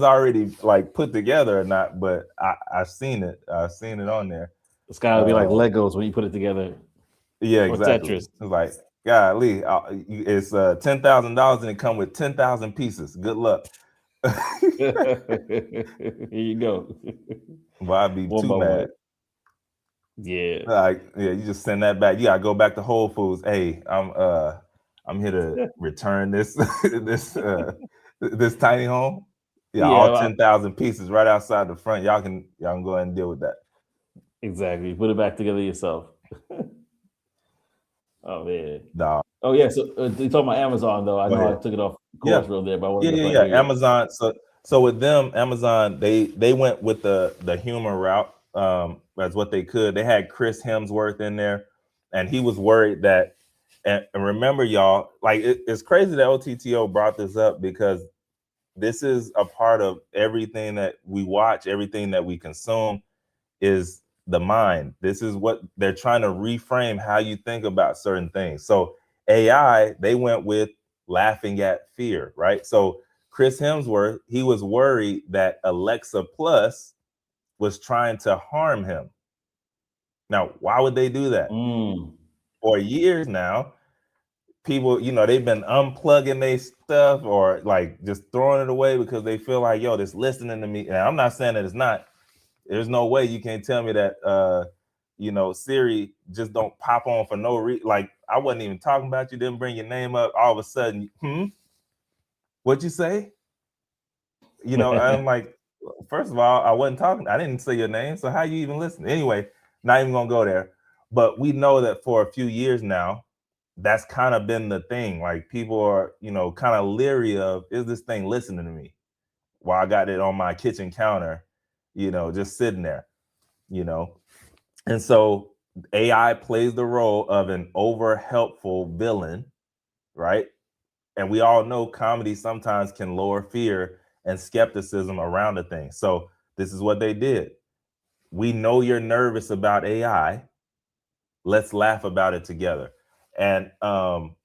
already like put together or not, but I've seen it. I've seen it on there. It's got to be like Legos when you put it together. Yeah, Or exactly. Tetris. It's like, golly, it's $10,000 and it come with 10,000 pieces. Good luck. Here you go. Well, I'd be One too by mad. one. Yeah. Like, yeah, you just send that back. You gotta go back to Whole Foods. Hey, I'm here to return this this tiny home. Yeah, all 10,000 pieces right outside the front. Y'all can go ahead and deal with that. Exactly. Put it back together yourself. Oh man. Nah. Oh yeah. So you talking about Amazon though? I know I took it off course real there, but I wanted to yeah. Amazon. So with them, Amazon, they went with the humor route. That's what they could. They had Chris Hemsworth in there, and he was worried that. And remember, y'all, like it's crazy that OTTO brought this up, because this is a part of everything that we watch, everything that we consume is the mind. This is what they're trying to reframe how you think about certain things. So AI, they went with laughing at fear, right? So Chris Hemsworth, he was worried that Alexa Plus was trying to harm him. Now, why would they do that? For years now, people, they've been unplugging their stuff or like just throwing it away because they feel like, yo, this listening to me. And I'm not saying that it's not. There's no way you can't tell me that Siri just don't pop on for no reason. Like, I wasn't even talking about you, didn't bring your name up. All of a sudden, what'd you say? I'm like, first of all, I wasn't talking. I didn't say your name. So how you even listen? Anyway, not even gonna go there. But we know that for a few years now, that's kind of been the thing. Like, people are, kind of leery of, is this thing listening to me while I got it on my kitchen counter, just sitting there, And so AI plays the role of an over helpful villain, right? And we all know comedy sometimes can lower fear and skepticism around a thing. So this is what they did. We know you're nervous about AI. Let's laugh about it together. And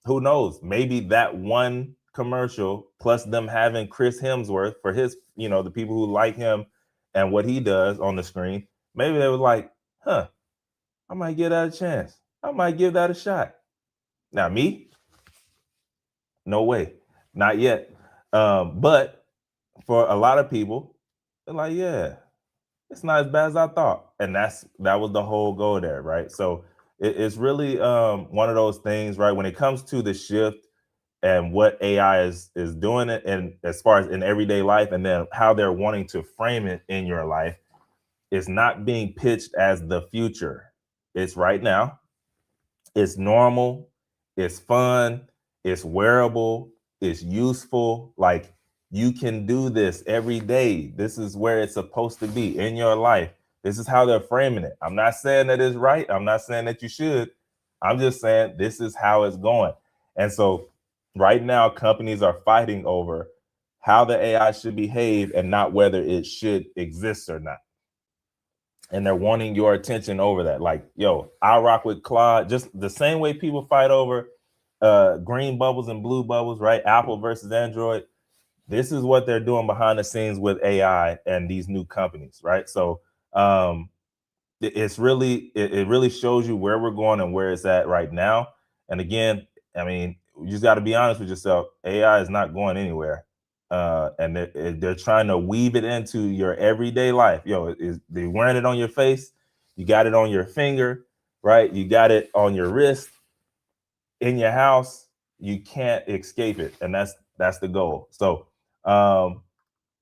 who knows? Maybe that one commercial plus them having Chris Hemsworth for his, the people who like him and what he does on the screen, maybe they were like, I might give that a chance. I might give that a shot. Now, me? No way. Not yet. But for a lot of people, they're like, yeah, it's not as bad as I thought. And that was the whole goal there, right? So it's really one of those things, right? When it comes to the shift and what AI is doing it, and as far as in everyday life, and then how they're wanting to frame it in your life, it's not being pitched as the future. It's right now. It's normal. It's fun. It's wearable. It's useful. Like, you can do this every day. This is where it's supposed to be in your life. This is how they're framing it. I'm not saying that it's right. I'm not saying that you should. I'm just saying this is how it's going. And so Right now, companies are fighting over how the AI should behave and not whether it should exist or not. And they're wanting your attention over that. Like, yo, I rock with Claude, just the same way people fight over green bubbles and blue bubbles, right? Apple versus Android. This is what they're doing behind the scenes with AI and these new companies, right? So it really shows you where we're going and where it's at right now. And again, I mean, you just got to be honest with yourself. AI is not going anywhere. And they're trying to weave it into your everyday life. Yo, they're wearing it on your face. You got it on your finger, right? You got it on your wrist, in your house. You can't escape it, and that's the goal. So,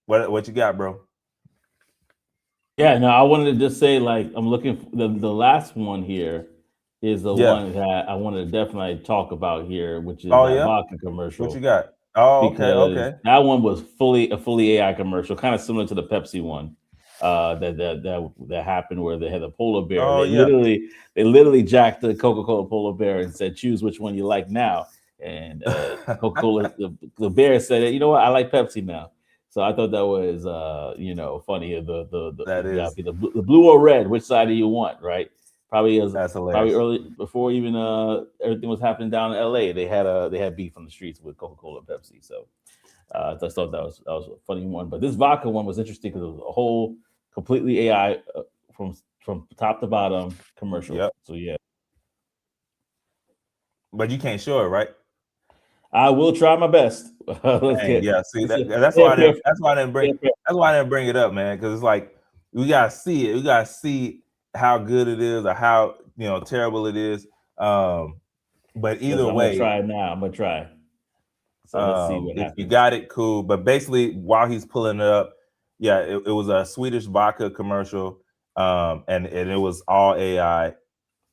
what you got, bro? Yeah, no, I wanted to just say, like, I'm looking for the last one here is the one that I wanted to definitely talk about here, which is that vodka commercial. What you got? Oh, okay. That one was a fully AI commercial, kind of similar to the Pepsi one that happened where they had a polar bear. Oh, they literally jacked the Coca-Cola polar bear and said, "Choose which one you like now." And Coca-Cola, the bear said, "You know what? I like Pepsi now." So I thought that was funny. The blue or red, which side do you want, right? Probably early before even everything was happening down in LA. They had beef on the streets with Coca-Cola and Pepsi. So I thought that was a funny one. But this vodka one was interesting because it was a whole completely AI from top to bottom commercial. Yep. So yeah. But you can't show it, right? I will try my best. See, that's why I didn't bring it up, man. Because it's like we gotta see it. We gotta see how good it is or how terrible it is. But either way, I'm gonna try now. I'm gonna try. So let's see what happens. If you got it, cool. But basically, while he's pulling it up, it was a Swedish vodka commercial, and it was all AI.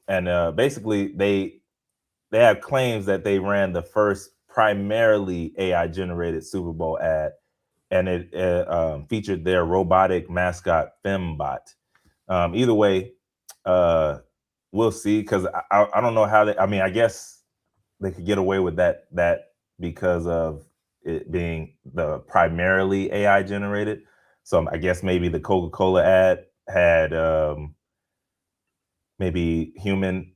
And basically, they have claims that they ran the first primarily AI generated Super Bowl ad, and it featured their robotic mascot Fembot. Either way, we'll see, because I don't know how I guess they could get away with that because of it being the primarily AI generated. So I guess maybe the Coca-Cola ad had maybe human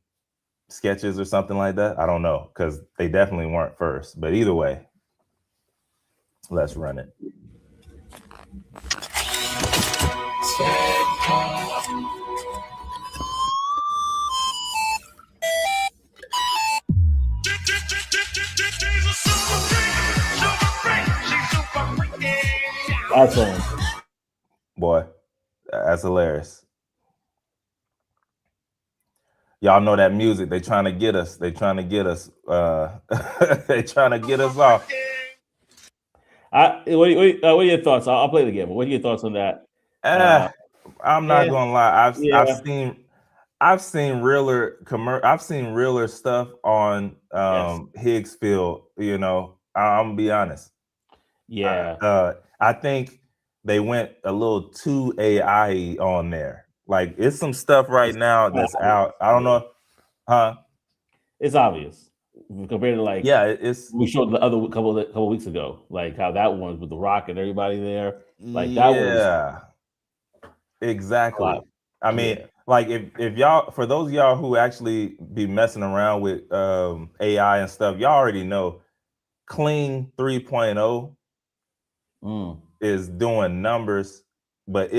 sketches or something like that. I don't know, because they definitely weren't first. But either way, let's run it. Awesome. Boy, that's hilarious. Y'all know that music. They trying to get us. They trying to get us. They trying to get us off. What are your thoughts? I'll play the game. What are your thoughts on that? I'm not gonna lie. I've seen realer stuff on Higgsfield. I'm gonna be honest. Yeah. I think they went a little too AI on there. Like, it's some stuff right now that's out. I don't know, huh? It's obvious compared to it's we showed the other couple weeks ago, like how that one was with the Rock and everybody there. Like that was exactly. I mean, like if y'all, for those of y'all who actually be messing around with AI and stuff, y'all already know Clean 3.0 is doing numbers, but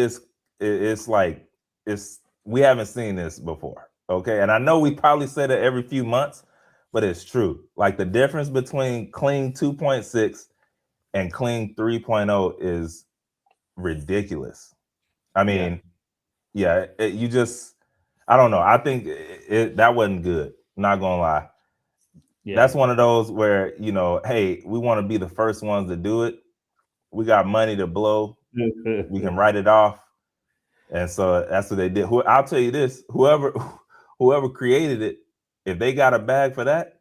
we haven't seen this before. Okay. And I know we probably say that every few months, but it's true. Like, the difference between Clean 2.6 and Clean 3.0 is ridiculous. I mean, I don't know. I think that wasn't good. Not gonna lie. Yeah. That's one of those where, hey, we want to be the first ones to do it. We got money to blow. We can write it off. And so that's what they did. I'll tell you this, whoever created it, if they got a bag for that,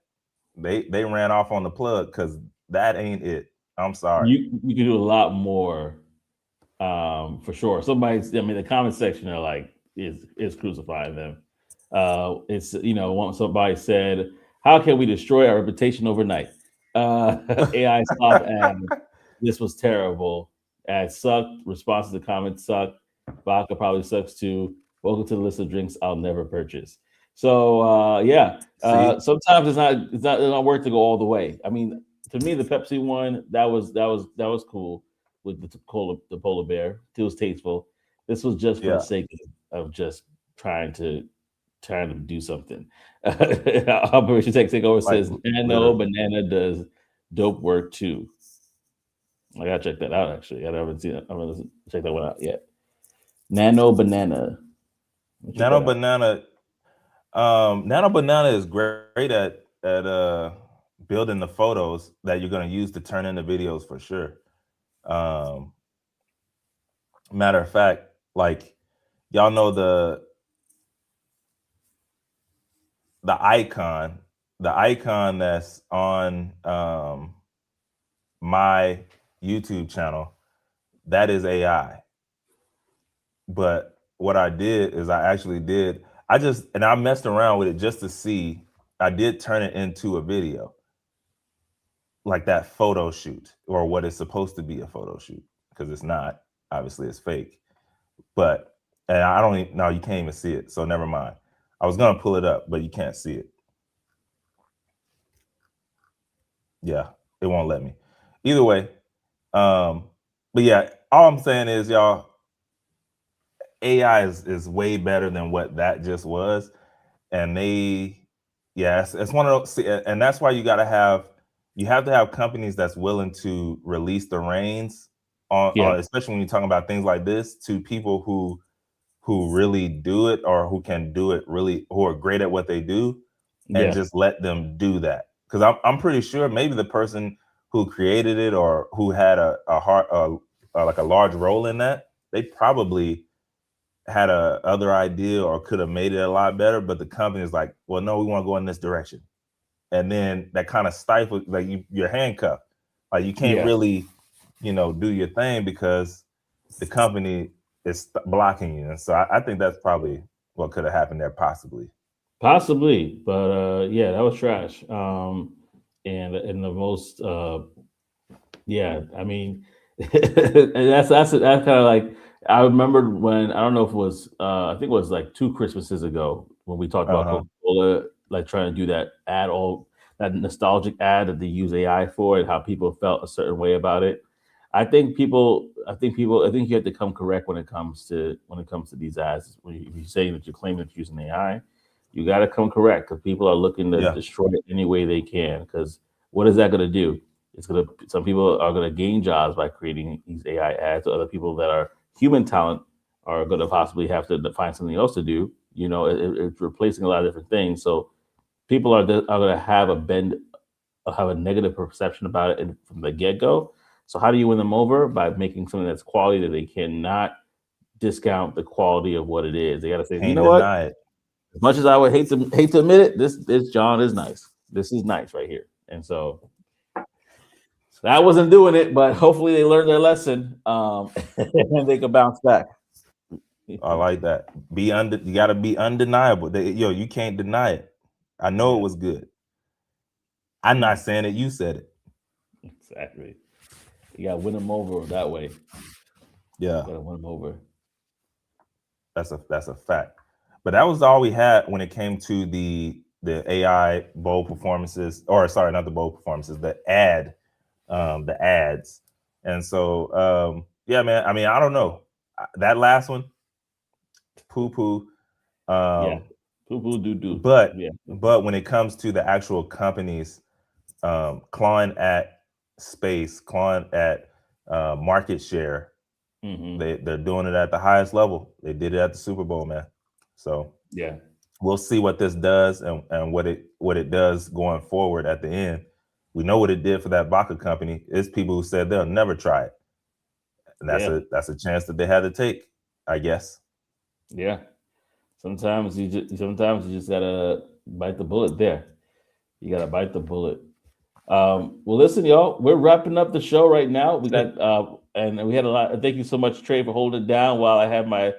they ran off on the plug, because that ain't it. I'm sorry. You can do a lot more, for sure. The comment section are like is crucifying them. Somebody said, "How can we destroy our reputation overnight?" AI stop ad. This was terrible. Ad sucked. Responses to comments sucked. Vodka probably sucks too. Welcome to the list of drinks I'll never purchase. So See? sometimes it's not worth to go all the way. I mean, to me, the Pepsi one that was cool with the polar bear. It was tasteful. This was just for the Yeah. sake of just trying to do something. Operation Takeover Like, says Nano literally. Banana does dope work too. I gotta check that out. Actually, I haven't seen it. I'm gonna check that one out yet. Nano Banana. Nano Banana. Nano Banana is great at building the photos that you're going to use to turn into videos for sure. Matter of fact, like y'all know the icon that's on my YouTube channel, that is AI. But what I did is I messed around with it just to see. I did turn it into a video, like that photo shoot, or what is supposed to be a photo shoot, because it's not. Obviously, it's fake. But and I don't even, no, you can't even see it. So never mind. I was gonna pull it up, but you can't see it. Yeah, it won't let me. Either way, but yeah, all I'm saying is, y'all, AI is way better than what that just was, and it's one of those, and that's why you have to have companies that's willing to release the reins on especially when you're talking about things like this, to people who really do it, or who can do it really, who are great at what they do, and just let them do that. Because I'm pretty sure maybe the person who created it, or who had a large role in that, they probably had a other idea or could have made it a lot better, but the company is like, well, no, we want to go in this direction. And then that kind of stifles, like you're handcuffed. Like you can't really, do your thing because the company is blocking you. And so I think that's probably what could have happened there, possibly. Possibly, but yeah, that was trash. And the most I mean, and that's kind of like, I remembered when, I don't know if it was I think it was like 2 Christmases ago, when we talked about Coca-Cola, like trying to do that that nostalgic ad that they use AI for, and how people felt a certain way about it. I think you have to come correct when it comes to these ads. When you're saying that you're claiming that you're using AI, you got to come correct, because people are looking to destroy it any way they can. Because what is that going to do? Some people are going to gain jobs by creating these AI ads. Other people that are human talent are going to possibly have to find something else to do. It's replacing a lot of different things. So people are going to have a negative perception about it from the get-go. So how do you win them over? By making something that's quality, that they cannot discount the quality of what it is. They got to say, you know what? It. As much as I would hate to admit it, this John is nice. This is nice right here. And so I wasn't doing it, but hopefully they learned their lesson, and they can bounce back. I like that. You got to be undeniable. You can't deny it. I know it was good. I'm not saying it. You said it. Exactly. You got to win them over that way. Yeah. Got to win them over. That's a fact. But that was all we had when it came to the AI bold performances, or sorry, not the bold performances, the ads. And so, yeah, man, I mean, I don't know. That last one, poo-poo. Poo-poo doo-doo. But when it comes to the actual companies clawing at space, clawing at market share, they're doing it at the highest level. They did it at the Super Bowl, man. So we'll see what this does, and what it does going forward at the end. We know what it did for that vodka company. It's people who said they'll never try it, and that's a chance that they had to take, I guess. Yeah. Sometimes you just gotta bite the bullet there. You gotta bite the bullet. Well, listen, y'all, we're wrapping up the show right now. We got and we had a lot. Thank you so much, Trey, for holding it down while I had my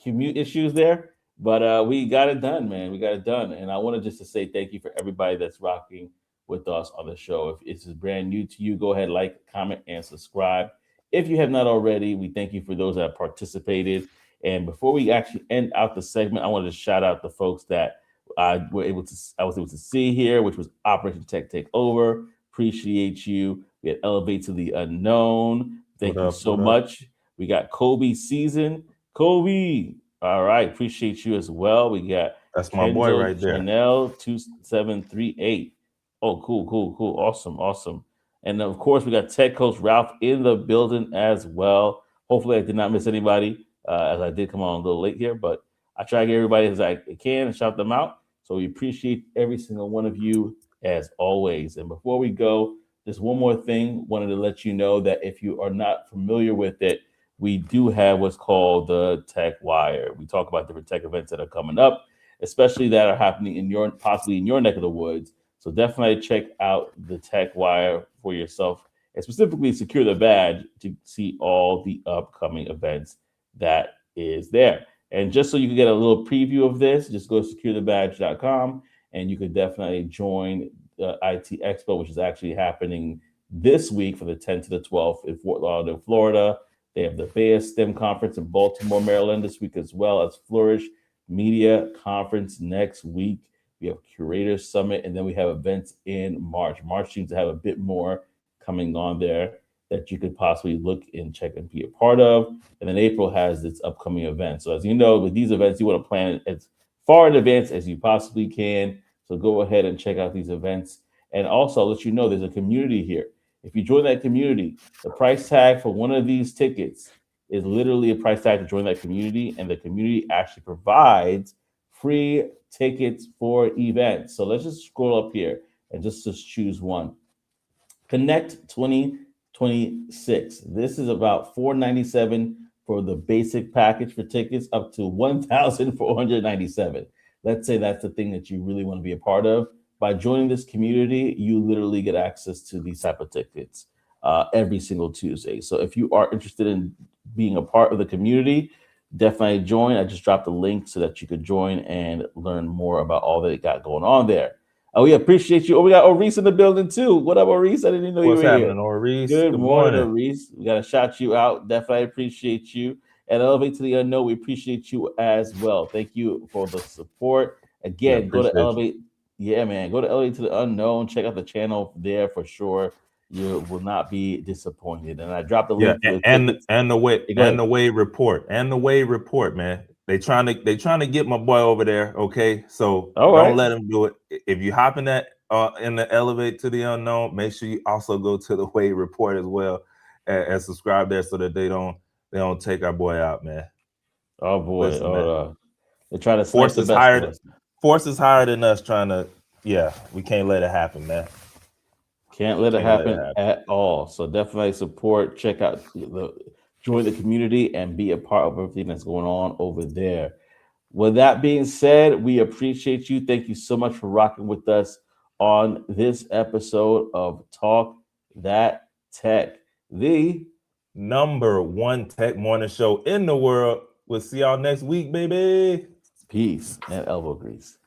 commute issues there. But we got it done, man. We got it done. And I wanted just to say thank you for everybody that's rocking with us on the show. If this is brand new to you, go ahead, like, comment, and subscribe. If you have not already, we thank you for those that have participated. And before we actually end out the segment, I wanted to shout out the folks that I was able to see here, which was Operation Tech Takeover. Appreciate you. We had Elevate to the Unknown. Thank you so much. We got Kobe Season. Kobe. All right. Appreciate you as well. We got That's my boy right there. Chanel 2738. Oh, cool. Awesome. And of course, we got Tech Coach Ralph in the building as well. Hopefully, I did not miss anybody, as I did come on a little late here, but I try to get everybody as I can and shout them out. So we appreciate every single one of you as always. And before we go, just one more thing. Wanted to let you know that if you are not familiar with it, we do have what's called the Tech Wire. We talk about different tech events that are coming up, especially that are happening in possibly in your neck of the woods. So definitely check out the Tech Wire for yourself, and specifically secure the badge to see all the upcoming events that is there. And just so you can get a little preview of this, just go to securethebadge.com and you could definitely join the IT Expo, which is actually happening this week for the 10th to the 12th in Fort Lauderdale, Florida. They have the Bay STEM Conference in Baltimore, Maryland this week, as well as Flourish Media Conference next week. We have Curators Summit, and then we have events in March. March seems to have a bit more coming on there that you could possibly look and check and be a part of. And then April has its upcoming event. So as you know, with these events, you want to plan as far in advance as you possibly can. So go ahead and check out these events. And also I'll let you know there's a community here. If you join that community, the price tag for one of these tickets is literally a price tag to join that community. And the community actually provides free tickets for events. So let's just scroll up here and just choose one. Connect 2026. This is about $497 for the basic package for tickets, up to $1,497. Let's say that's the thing that you really want to be a part of. By joining this community, you literally get access to these type of tickets every single Tuesday. So if you are interested in being a part of the community, definitely join. I just dropped a link so that you could join and learn more about all that it got going on there. Oh, we appreciate you. Oh, we got Oris in the building too. What up, Oris? I didn't even know you were here. What's happening, Oris? Good morning, Oris. We got to shout you out. Definitely appreciate you. And Elevate to the Unknown, we appreciate you as well. Thank you for the support. Again, go to Elevate. Yeah, man. Go to Elevate to the Unknown. Check out the channel there for sure. You will not be disappointed. And I dropped the link. And the Wade report. And the Wade report, man. They trying to get my boy over there. Okay, so don't let him do it. If you hop in that in the Elevate to the Unknown, make sure you also go to the Wade report as well and subscribe there so that they don't take our boy out, man. Oh boy, man. They try to force is higher. Force is higher than us. We can't let it happen, man. Can't let it happen at all. So definitely support. Check out join the community and be a part of everything that's going on over there. With that being said, we appreciate you. Thank you so much for rocking with us on this episode of Talk That Tech, the #1 tech morning show in the world. We'll see y'all next week, baby. Peace and elbow grease.